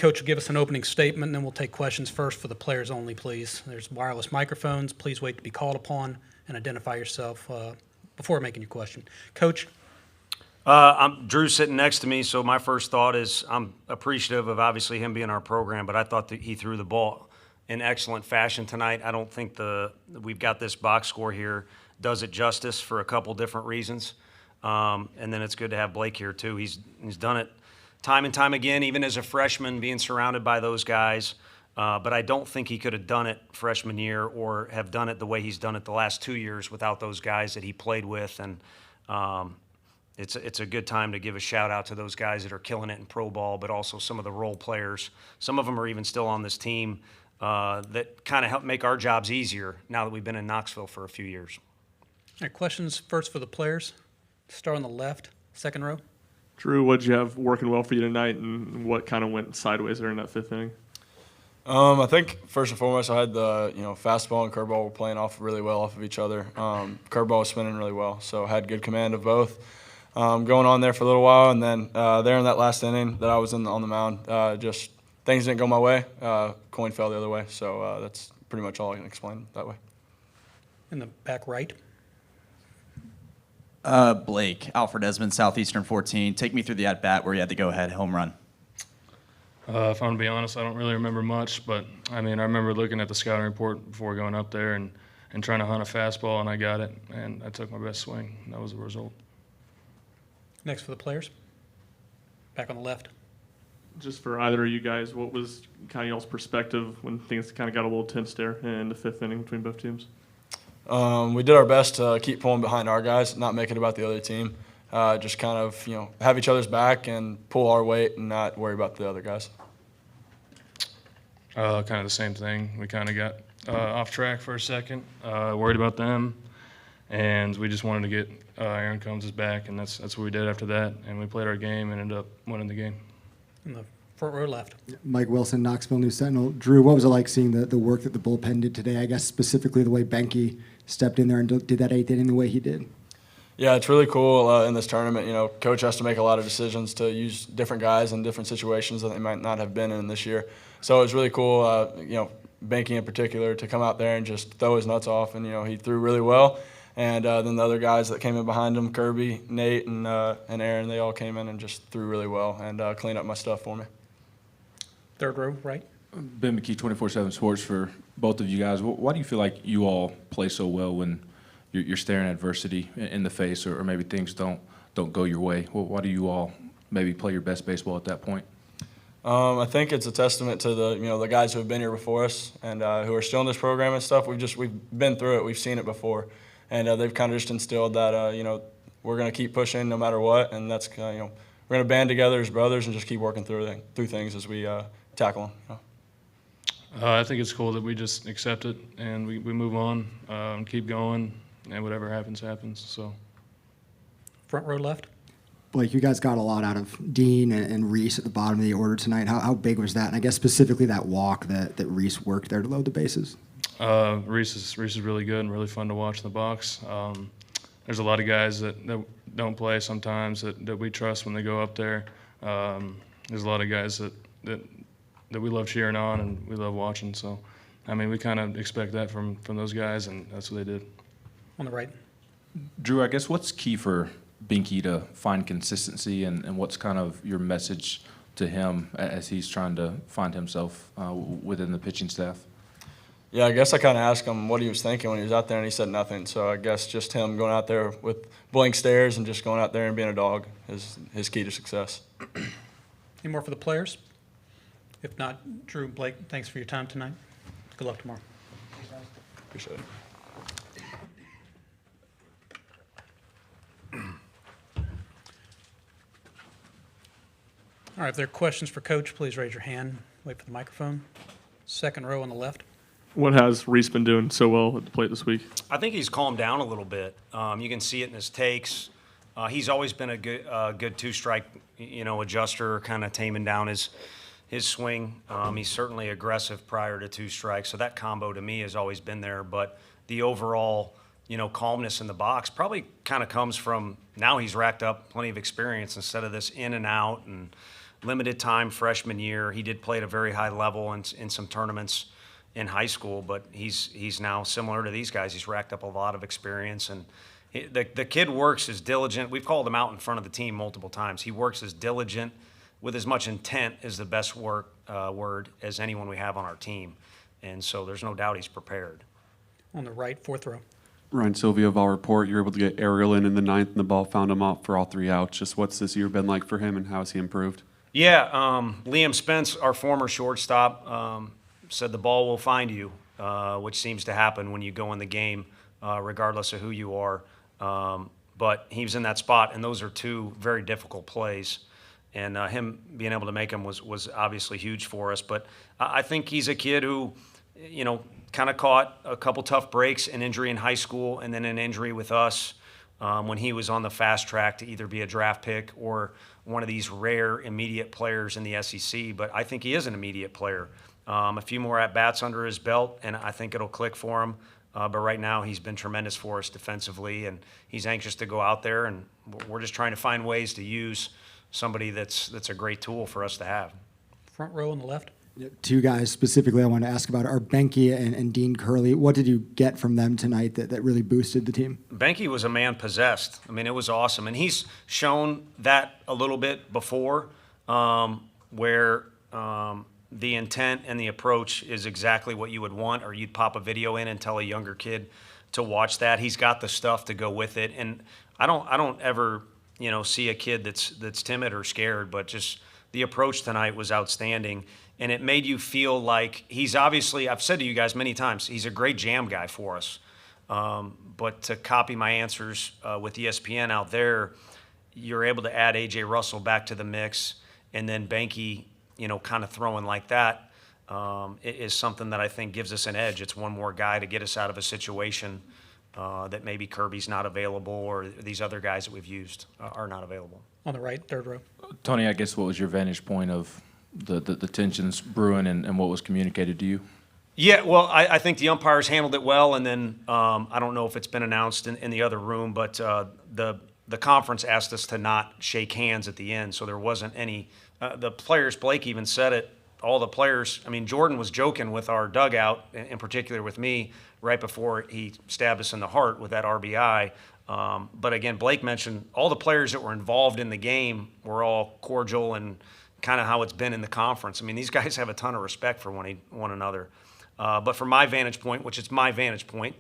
Coach will give us an opening statement, and then we'll take questions first for the players only, please. There's wireless microphones. Please wait to be called upon and identify yourself before making your question. Coach? I'm Drew sitting next to me, so my first thought is I'm appreciative of obviously him being our program, but I thought that he threw the ball in excellent fashion tonight. I don't think we've got this box score here does it justice for a couple different reasons. And then it's good to have Blake here too. He's done it time and time again, even as a freshman, being surrounded by those guys. But I don't think he could have done it freshman year or have done it the way he's done it the last 2 years without those guys that he played with. And it's a good time to give a shout out to those guys that are killing it in pro ball, but also some of the role players. Some of them are even still on this team that kind of help make our jobs easier now that we've been in Knoxville for a few years. All right, questions first for the players. Start on the left, second row. Drew, what'd you have working well for you tonight, and what kind of went sideways there in that fifth inning? I think first and foremost, I had the fastball and curveball were playing off really well off of each other. Curveball was spinning really well, so I had good command of both. Going on there for a little while, and then there in that last inning that I was on the mound, just things didn't go my way. Coin fell the other way, so that's pretty much all I can explain that way. In the back right. Blake, Alfred Esmond, Southeastern 14. Take me through the at-bat where you had the go-ahead home run. If I'm going to be honest, I don't really remember much, but, I remember looking at the scouting report before going up there and trying to hunt a fastball, and I got it, and I took my best swing. And that was the result. Next for the players. Back on the left. Just for either of you guys, what was kind of y'all's perspective when things kind of got a little tense there in the fifth inning between both teams? We did our best to keep pulling behind our guys, not make it about the other team. Just kind of, have each other's back and pull our weight and not worry about the other guys. Kind of the same thing. We kind of got off track for a second, worried about them, and we just wanted to get Aaron Combs' back, and that's what we did after that. And we played our game and ended up winning the game. In the front row left. Mike Wilson, Knoxville News Sentinel. Drew, what was it like seeing the work that the bullpen did today? I guess specifically the way Benke stepped in there and did that eighth inning the way he did. Yeah, it's really cool in this tournament. Coach has to make a lot of decisions to use different guys in different situations that they might not have been in this year. So it was really cool, Benke in particular, to come out there and just throw his nuts off. And, he threw really well. And then the other guys that came in behind him, Kirby, Nate, and Aaron, they all came in and just threw really well and cleaned up my stuff for me. Third row right. Ben McKee, 24/7 Sports, for both of you guys. Why do you feel like you all play so well when you're staring adversity in the face, or maybe things don't go your way? Why do you all maybe play your best baseball at that point? I think it's a testament to the guys who have been here before us and who are still in this program and stuff. We've been through it. We've seen it before, and they've kind of just instilled that we're going to keep pushing no matter what, and that's we're going to band together as brothers and just keep working through things as we tackle them. I think it's cool that we just accept it and we move on and keep going, and whatever happens, happens. So, front row left. Blake, you guys got a lot out of Dean and Reese at the bottom of the order tonight. How big was that? And I guess specifically that walk that Reese worked there to load the bases. Reese is really good and really fun to watch in the box. There's a lot of guys that don't play sometimes that we trust when they go up there. There's a lot of guys that we love cheering on and we love watching. So, we kind of expect that from those guys, and that's what they did. On the right. Drew, I guess what's key for Benke to find consistency, and what's kind of your message to him as he's trying to find himself within the pitching staff? Yeah, I guess I kind of asked him what he was thinking when he was out there, and he said nothing. So I guess just him going out there with blank stares and just going out there and being a dog is his key to success. Any more for the players? If not, Drew, Blake, thanks for your time tonight. Good luck tomorrow. Appreciate it. All right, if there are questions for Coach, please raise your hand. Wait for the microphone. Second row on the left. What has Reese been doing so well at the plate this week? I think he's calmed down a little bit. You can see it in his takes. He's always been a good two-strike, adjuster, kind of taming down his swing. He's certainly aggressive prior to two strikes, so that combo to me has always been there. But the overall, calmness in the box probably kind of comes from now he's racked up plenty of experience instead of this in and out and limited time freshman year. He did play at a very high level in some tournaments in high school, but he's now similar to these guys. He's racked up a lot of experience, and the kid works as diligent. We've called him out in front of the team multiple times. He works as diligent with as much intent is the best word as anyone we have on our team. And so there's no doubt he's prepared. On the right, fourth row. Ryan Sylvia of Our Report, you were able to get Ariel in the ninth, and the ball found him out for all 3 outs. Just what's this year been like for him, and how has he improved? Yeah, Liam Spence, our former shortstop, said the ball will find you, which seems to happen when you go in the game, regardless of who you are. But he was in that spot, and those are 2 very difficult plays. And him being able to make them was obviously huge for us. But I think he's a kid who, kind of caught a couple tough breaks, an injury in high school, and then an injury with us when he was on the fast track to either be a draft pick or one of these rare immediate players in the SEC. But I think he is an immediate player. A few more at-bats under his belt, and I think it'll click for him. But right now, he's been tremendous for us defensively, and he's anxious to go out there, and we're just trying to find ways to use somebody that's a great tool for us to have. Front row on the left. 2 guys specifically I want to ask about are Benke and Dean Curley. What did you get from them tonight that really boosted the team? Benke was a man possessed. I mean, it was awesome. And he's shown that a little bit before, where the intent and the approach is exactly what you would want, or you'd pop a video in and tell a younger kid to watch that. He's got the stuff to go with it. And I don't ever, see a kid that's timid or scared, but just the approach tonight was outstanding. And it made you feel like he's obviously, I've said to you guys many times, he's a great jam guy for us. But to copy my answers with ESPN out there, you're able to add A.J. Russell back to the mix, and then Benke, kind of throwing like that is something that I think gives us an edge. It's one more guy to get us out of a situation that maybe Kirby's not available or these other guys that we've used are not available. On the right, third row. Tony, I guess what was your vantage point of the tensions brewing and what was communicated to you? Yeah, well, I think the umpires handled it well, and then I don't know if it's been announced in the other room, but the conference asked us to not shake hands at the end, so there wasn't any. The players, Blake even said it, all the players, Jordan was joking with our dugout, in particular with me, right before he stabbed us in the heart with that RBI. But again, Blake mentioned all the players that were involved in the game were all cordial and kind of how it's been in the conference. These guys have a ton of respect for one another. But from my vantage point, which is my vantage point,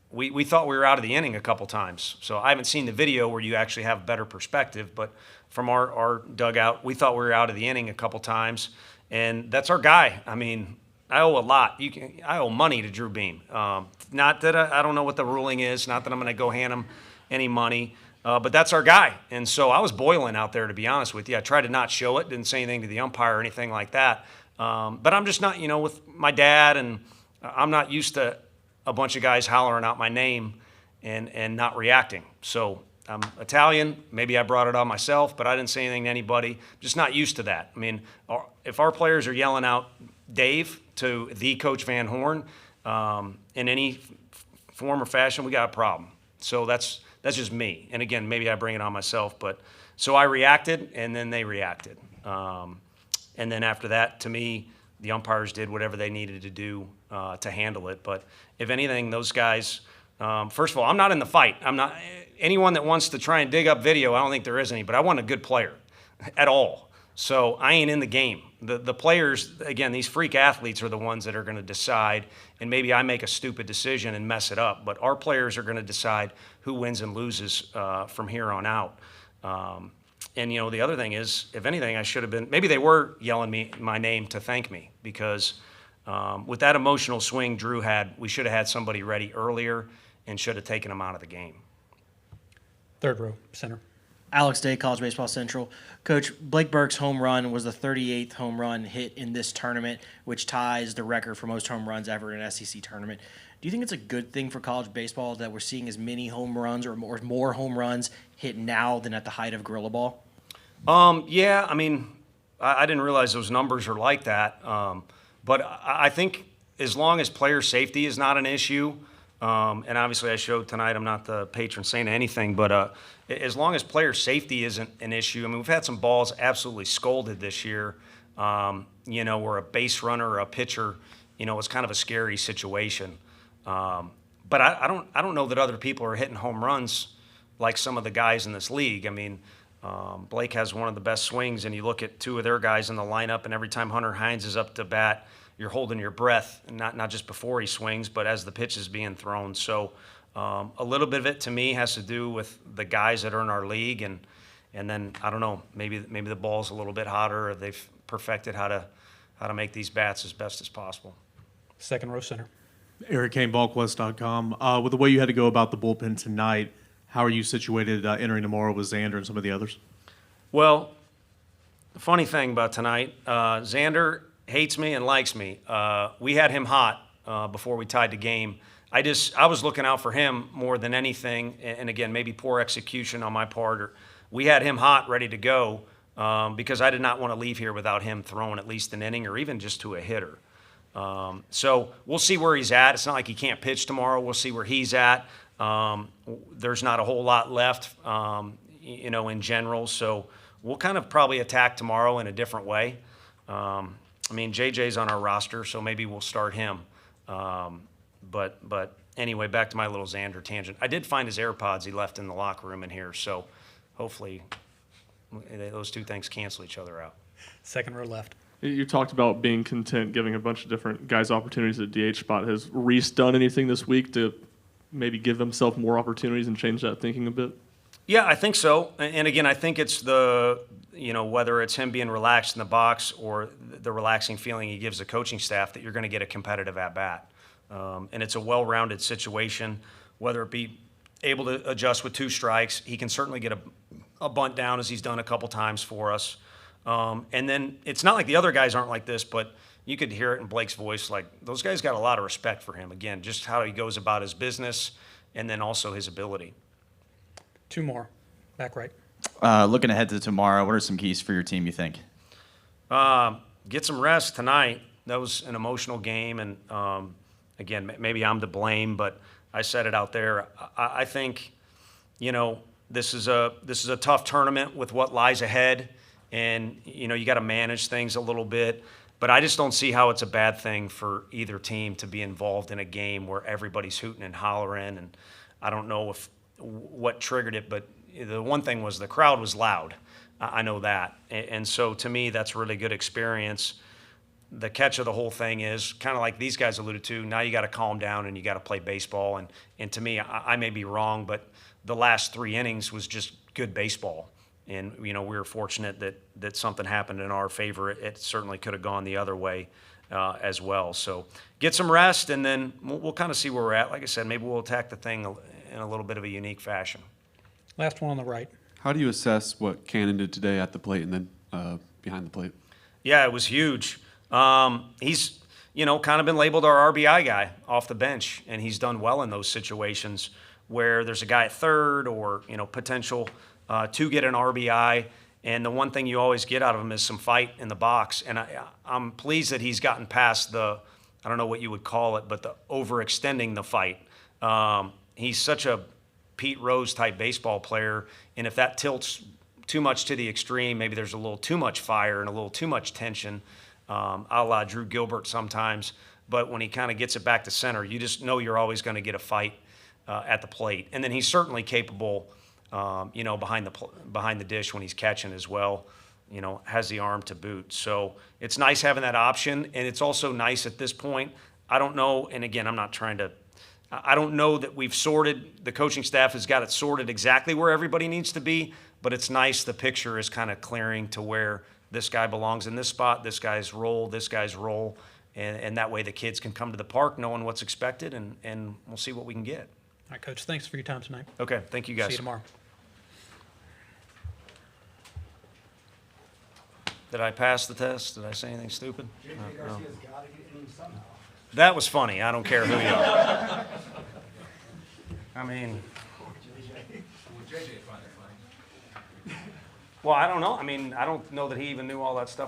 we thought we were out of the inning a couple times. So I haven't seen the video where you actually have better perspective, but from our dugout, we thought we were out of the inning a couple times, and that's our guy. I owe a lot. I owe money to Drew Beam. Not that I don't know what the ruling is, not that I'm going to go hand him any money, but that's our guy. And so I was boiling out there, to be honest with you. I tried to not show it, didn't say anything to the umpire or anything like that. But I'm just not, with my dad, and I'm not used to a bunch of guys hollering out my name and not reacting. So I'm Italian. Maybe I brought it on myself, but I didn't say anything to anybody. Just not used to that. If our players are yelling out Dave to the Coach Van Horn in any form or fashion, we got a problem. So that's just me. And again, maybe I bring it on myself, but so I reacted, and then they reacted. And then after that, to me, the umpires did whatever they needed to do to handle it. But if anything, those guys, first of all, I'm not in the fight. I'm not anyone that wants to try and dig up video. I don't think there is any, but I want a good player at all. So I ain't in the game. The players, again, these freak athletes are the ones that are going to decide, and maybe I make a stupid decision and mess it up, but our players are going to decide who wins and loses from here on out. And, the other thing is, if anything, I should have been – maybe they were yelling my name to thank me because with that emotional swing Drew had, we should have had somebody ready earlier and should have taken him out of the game. Third row, center. Alex Day, College Baseball Central. Coach, Blake Burke's home run was the 38th home run hit in this tournament, which ties the record for most home runs ever in an SEC tournament. Do you think it's a good thing for college baseball that we're seeing as many home runs or more home runs hit now than at the height of Gorilla Ball? Yeah, I didn't realize those numbers are like that. But I think as long as player safety is not an issue, and obviously I showed tonight I'm not the patron saint of anything, but as long as player safety isn't an issue. I mean, we've had some balls absolutely scolded this year, where a base runner or a pitcher, was kind of a scary situation. But I don't know that other people are hitting home runs like some of the guys in this league. I mean, Blake has one of the best swings, and you look at two of their guys in the lineup, and every time Hunter Hines is up to bat, you're holding your breath, not just before he swings, but as the pitch is being thrown. So a little bit of it to me has to do with the guys that are in our league, and then I don't know, maybe the ball's a little bit hotter, or they've perfected how to make these bats as best as possible. Second row center. Eric Kane, VolQuest.com. With the way you had to go about the bullpen tonight, how are you situated entering tomorrow with Xander and some of the others? Well, the funny thing about tonight, Xander hates me and likes me. We had him hot before we tied the game. I was looking out for him more than anything, and again, maybe poor execution on my part. We had him hot, ready to go, because I did not want to leave here without him throwing at least an inning or even just to a hitter. So we'll see where he's at. It's not like he can't pitch tomorrow. We'll see where he's at. There's not a whole lot left, in general. So we'll kind of probably attack tomorrow in a different way. JJ's on our roster, so maybe we'll start him. But anyway, back to my little Xander tangent. I did find his AirPods he left in the locker room in here, so hopefully those two things cancel each other out. Second row left. You talked about being content, giving a bunch of different guys opportunities at DH spot. Has Reese done anything this week to maybe give himself more opportunities and change that thinking a bit? Yeah, I think so. And again, I think it's whether it's him being relaxed in the box or the relaxing feeling he gives the coaching staff that you're going to get a competitive at-bat. And it's a well-rounded situation, whether it be able to adjust with 2 strikes. He can certainly get a bunt down, as he's done a couple times for us. And then it's not like the other guys aren't like this, but you could hear it in Blake's voice. Like, those guys got a lot of respect for him. Again, just how he goes about his business and then also his ability. 2 more. Back right. Looking ahead to tomorrow, what are some keys for your team, you think? Get some rest tonight. That was an emotional game, and again, maybe I'm to blame, but I said it out there. I think, this is a tough tournament with what lies ahead, and you got to manage things a little bit. But I just don't see how it's a bad thing for either team to be involved in a game where everybody's hooting and hollering. And I don't know what triggered it, but the one thing was the crowd was loud. I know that. And so to me, that's a really good experience. The catch of the whole thing is kind of like these guys alluded to, now you got to calm down and you got to play baseball. And to me, I may be wrong, but the last 3 innings was just good baseball. And, we were fortunate that something happened in our favor. It certainly could have gone the other way as well. So get some rest, and then we'll kind of see where we're at. Like I said, maybe we'll attack the thing in a little bit of a unique fashion. Last one on the right. How do you assess what Cannon did today at the plate and then behind the plate? Yeah, it was huge. He's, kind of been labeled our RBI guy off the bench, and he's done well in those situations where there's a guy at third or, potential to get an RBI. And the one thing you always get out of him is some fight in the box. And I'm pleased that he's gotten past I don't know what you would call it, but the overextending the fight. He's such a Pete Rose type baseball player. And if that tilts too much to the extreme, maybe there's a little too much fire and a little too much tension, a la Drew Gilbert sometimes. But when he kind of gets it back to center, you just know you're always going to get a fight at the plate. And then he's certainly capable, behind the dish when he's catching as well, has the arm to boot. So it's nice having that option. And it's also nice at this point. I don't know, and again, I don't know that we've sorted, the coaching staff has got it sorted exactly where everybody needs to be, but it's nice the picture is kind of clearing to where this guy belongs in this spot, this guy's role, and that way the kids can come to the park knowing what's expected, and we'll see what we can get. All right, Coach, thanks for your time tonight. Okay, thank you guys. See you tomorrow. Did I pass the test? Did I say anything stupid? No. That was funny. I don't care who you are. Well, I don't know. I don't know that he even knew all that stuff